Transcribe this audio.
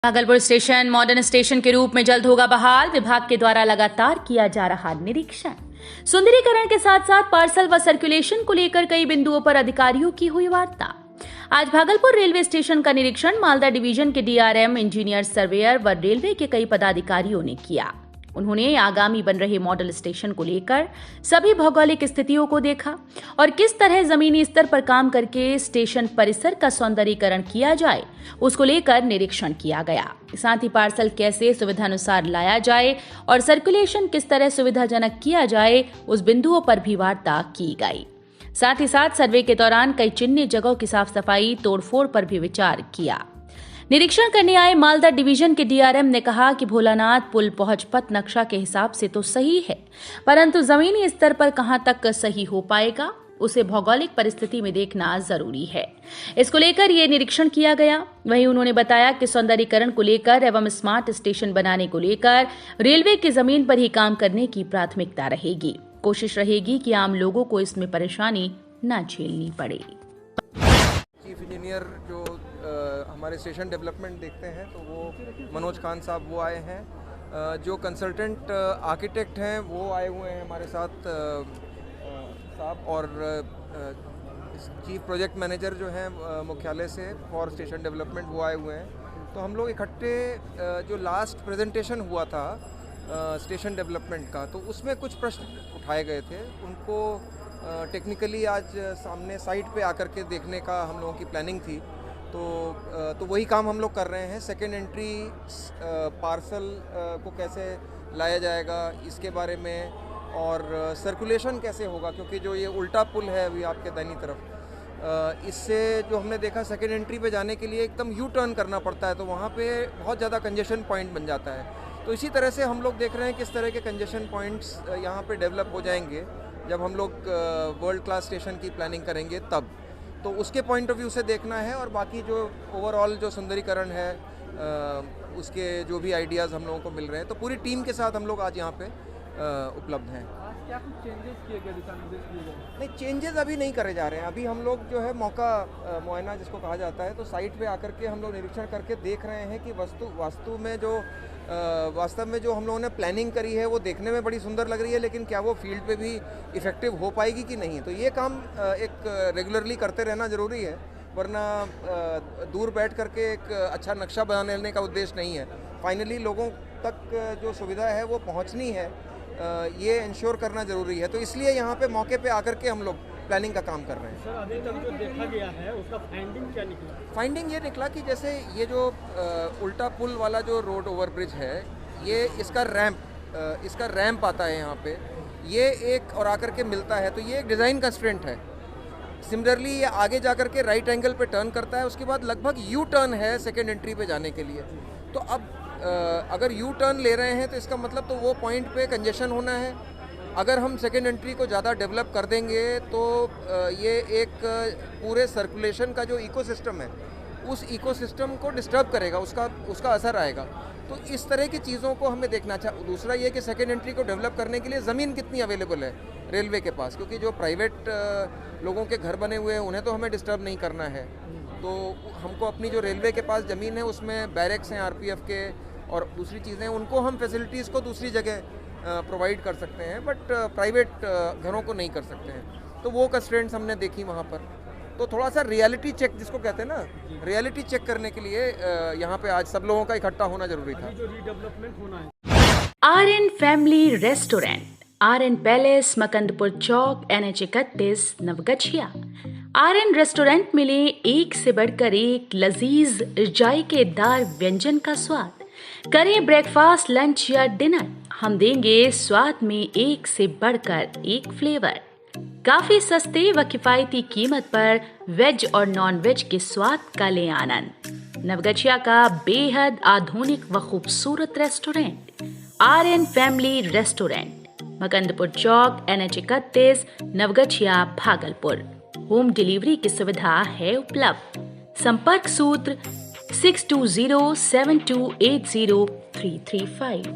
Bhagalpur station modern station के रूप में जल्द होगा बहाल। विभाग के द्वारा लगातार किया जा रहा निरीक्षण। सुंदरीकरण के साथ साथ पार्सल व सर्कुलेशन को लेकर कई बिंदुओं पर अधिकारियों की हुई वार्ता। आज भागलपुर रेलवे स्टेशन का निरीक्षण मालदा डिवीजन के डीआरएम, इंजीनियर, सर्वेयर व रेलवे के कई पदाधिकारियों ने किया। उन्होंने आगामी बन रहे मॉडल स्टेशन को लेकर सभी भौगोलिक स्थितियों को देखा और किस तरह जमीनी स्तर पर काम करके स्टेशन परिसर का सौंदर्यीकरण किया जाए उसको लेकर निरीक्षण किया गया। साथ ही पार्सल कैसे सुविधानुसार लाया जाए और सर्कुलेशन किस तरह सुविधाजनक किया जाए उस बिंदुओं पर भी वार्ता की गई। साथ ही साथ सर्वे के दौरान कई चिन्हित जगहों की साफ सफाई, तोड़फोड़ पर भी विचार किया। निरीक्षण करने आए मालदा डिवीजन के डीआरएम ने कहा कि भोलानाथ पुल पहुंच पथ नक्शा के हिसाब से तो सही है, परंतु जमीनी स्तर पर कहां तक सही हो पाएगा उसे भौगोलिक परिस्थिति में देखना जरूरी है। इसको लेकर ये निरीक्षण किया गया। वहीं उन्होंने बताया कि सौंदर्यीकरण को लेकर एवं स्मार्ट स्टेशन बनाने को लेकर रेलवे की जमीन पर ही काम करने की प्राथमिकता रहेगी। कोशिश रहेगी कि आम लोगों को इसमें परेशानी न झेलनी पड़े। चीफ इंजीनियर जो हमारे स्टेशन डेवलपमेंट देखते हैं तो वो मनोज खान साहब वो आए हैं। जो कंसल्टेंट आर्किटेक्ट हैं वो आए हुए हैं हमारे साथ साहब, और चीफ प्रोजेक्ट मैनेजर जो हैं मुख्यालय से फॉर स्टेशन डेवलपमेंट वो आए हुए हैं। तो हम लोग इकट्ठे जो लास्ट प्रेजेंटेशन हुआ था स्टेशन डेवलपमेंट का, तो उसमें कुछ प्रश्न उठाए गए थे। उनको टेक्निकली आज सामने साइट पे आकर के देखने का हम लोगों की प्लानिंग थी। तो वही काम हम लोग कर रहे हैं। सेकेंड एंट्री पार्सल को कैसे लाया जाएगा इसके बारे में, और सर्कुलेशन कैसे होगा, क्योंकि जो ये उल्टा पुल है अभी आपके दाहिनी तरफ, इससे जो हमने देखा सेकेंड एंट्री पे जाने के लिए एकदम यू टर्न करना पड़ता है, तो वहाँ पे बहुत ज़्यादा कंजेशन पॉइंट बन जाता है। तो इसी तरह से हम लोग देख रहे हैं किस तरह के कंजेशन पॉइंट्स यहाँ पे डेवलप हो जाएंगे जब हम लोग वर्ल्ड क्लास स्टेशन की प्लानिंग करेंगे तब। तो उसके पॉइंट ऑफ व्यू से देखना है, और बाकी जो ओवरऑल जो सुंदरीकरण है उसके जो भी आइडियाज़ हम लोगों को मिल रहे हैं, तो पूरी टीम के साथ हम लोग आज यहाँ पे उपलब्ध हैं। क्या कुछ चेंजेस किए गए, दिशा निर्देश किए गए? नहीं, चेंजेस अभी नहीं करे जा रहे हैं। अभी हम लोग जो है मौका मुआयना जिसको कहा जाता है, तो साइट पे आकर के हम लोग निरीक्षण करके देख रहे हैं कि वास्तव में जो हम लोगों ने प्लानिंग करी है वो देखने में बड़ी सुंदर लग रही है, लेकिन क्या वो फील्ड पे भी इफ़ेक्टिव हो पाएगी कि नहीं। तो ये काम एक रेगुलरली करते रहना ज़रूरी है, वरना दूर बैठ करके एक अच्छा नक्शा बना लेने का उद्देश्य नहीं है। फाइनली लोगों तक जो सुविधा है वो पहुंचनी है, ये इंश्योर करना ज़रूरी है। तो इसलिए यहाँ पे मौके पे आकर के हम लोग प्लानिंग का काम कर रहे हैं। सर, अभी तक जो देखा गया है उसका फाइंडिंग क्या निकला? फाइंडिंग ये निकला कि जैसे ये जो उल्टा पुल वाला जो रोड ओवरब्रिज है, ये इसका रैंप आता है यहाँ पे, ये एक और आकर के मिलता है, तो ये एक डिज़ाइन कंस्ट्रेंट है। सिमिलरली ये आगे जा कर के राइट एंगल पे टर्न करता है, उसके बाद लगभग यू टर्न है सेकेंड एंट्री पे जाने के लिए। तो अब अगर यू टर्न ले रहे हैं तो इसका मतलब तो वो पॉइंट पे कंजेशन होना है। अगर हम सेकेंड एंट्री को ज़्यादा डेवलप कर देंगे तो ये एक पूरे सर्कुलेशन का जो इकोसिस्टम है उस इकोसिस्टम को डिस्टर्ब करेगा, उसका असर आएगा। तो इस तरह की चीज़ों को हमें देखना चाहिए। दूसरा ये कि सेकेंड एंट्री को डेवलप करने के लिए ज़मीन कितनी अवेलेबल है रेलवे के पास, क्योंकि जो प्राइवेट लोगों के घर बने हुए हैं उन्हें तो हमें डिस्टर्ब नहीं करना है। तो हमको अपनी जो रेलवे के पास ज़मीन है उसमें बैरक्स हैं आरपीएफ के और दूसरी चीज़ें, उनको हम फैसिलिटीज़ को दूसरी जगह प्रोवाइड कर सकते हैं, बट प्राइवेट घरों को नहीं कर सकते हैं। तो वो कंस्ट्रेंट्स हमने देखी वहाँ पर। तो थोड़ा सा रियलिटी चेक जिसको कहते हैं ना, रियलिटी चेक करने के लिए यहाँ पे आज सब लोगों का इकट्ठा होना जरूरी था। जो रीडेवलपमेंट होना है। RN family restaurant, RN palace, Makandpur चौक, NH 31, नवगछिया। आरएन रेस्टोरेंट मिले एक से बढ़कर एक लजीज जायकेदार व्यंजन का स्वाद। करें ब्रेकफास्ट, लंच या डिनर, हम देंगे स्वाद में एक से बढ़कर एक फ्लेवर। काफी सस्ते व किफायती कीमत पर वेज और नॉन वेज के स्वाद का ले आनंद। नवगछिया का बेहद आधुनिक व खूबसूरत restaurant RN family restaurant, Makandpur चौक, NH 31, Naugachia, Bhagalpur. Home delivery की सुविधा है उपलब्ध। संपर्क सूत्र 6207280335।